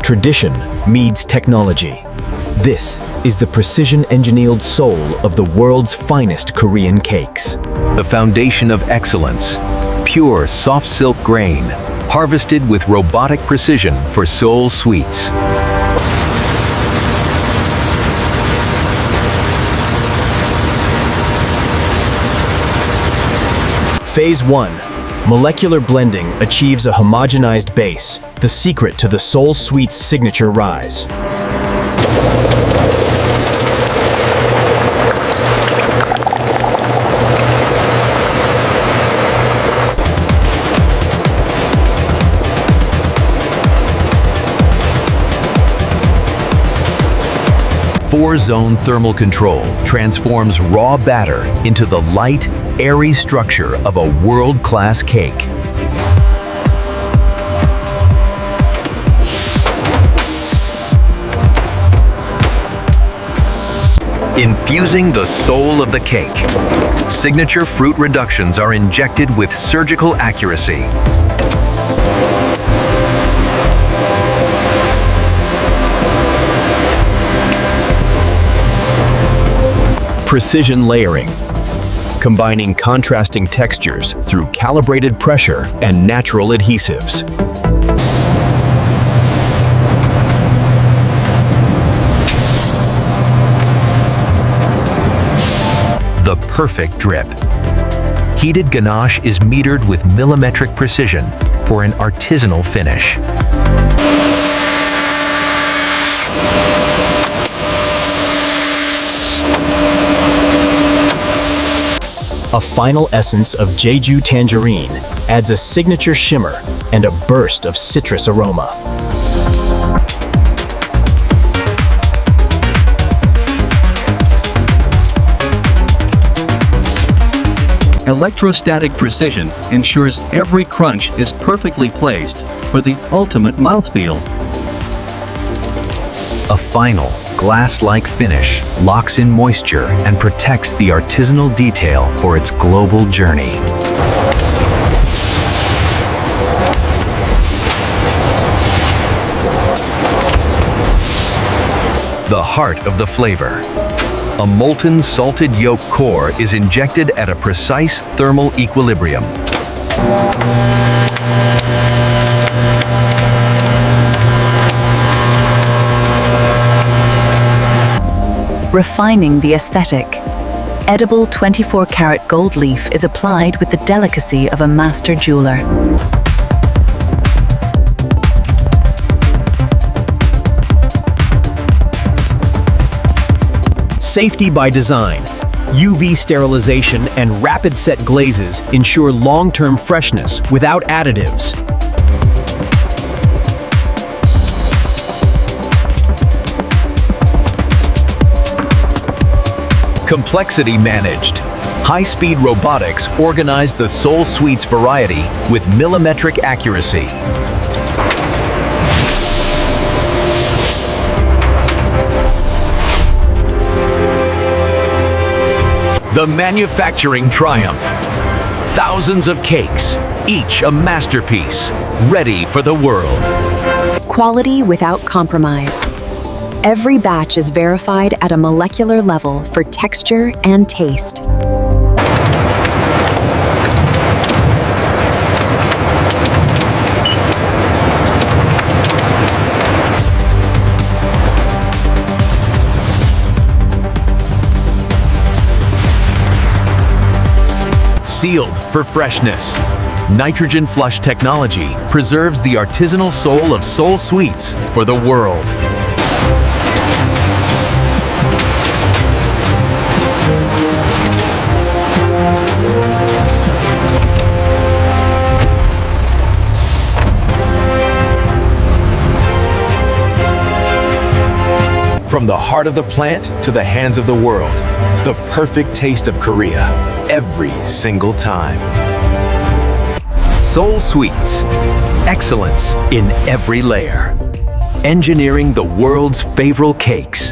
tradition meets technology. This is the precision-engineered soul of the world's finest Korean cakes. The foundation of excellence. Pure soft silk grain, harvested with robotic precision for Seoul sweets. Phase 1. Molecular blending achieves a homogenized base, the secret to the Seoul Sweets' signature rise. Four-zone thermal control transforms raw batter into the light, airy structure of a world-class cake. Infusing the soul of the cake. Signature fruit reductions are injected with surgical accuracy. Precision layering, combining contrasting textures through calibrated pressure and natural adhesives. The perfect drip. Heated ganache is metered with millimetric precision for an artisanal finish. A final essence of Jeju tangerine adds a signature shimmer and a burst of citrus aroma. Electrostatic precision ensures every crunch is perfectly placed for the ultimate mouthfeel. A final, glass-like finish locks in moisture and protects the artisanal detail for its global journey. The heart of the flavor. A molten salted yolk core is injected at a precise thermal equilibrium. Refining the aesthetic. Edible 24-karat gold leaf is applied with the delicacy of a master jeweler. Safety by design. UV sterilization and rapid set glazes ensure long-term freshness without additives. Complexity managed. High-speed robotics organize the Seoul Sweets variety with millimetric accuracy. The manufacturing triumph. Thousands of cakes, each a masterpiece, ready for the world. Quality without compromise. Every batch is verified at a molecular level for texture and taste. Sealed for freshness. Nitrogen flush technology preserves the artisanal soul of Seoul Sweets for the world. From the heart of the plant to the hands of the world, the perfect taste of Korea, every single time. Seoul Sweets, excellence in every layer. Engineering the world's favorite cakes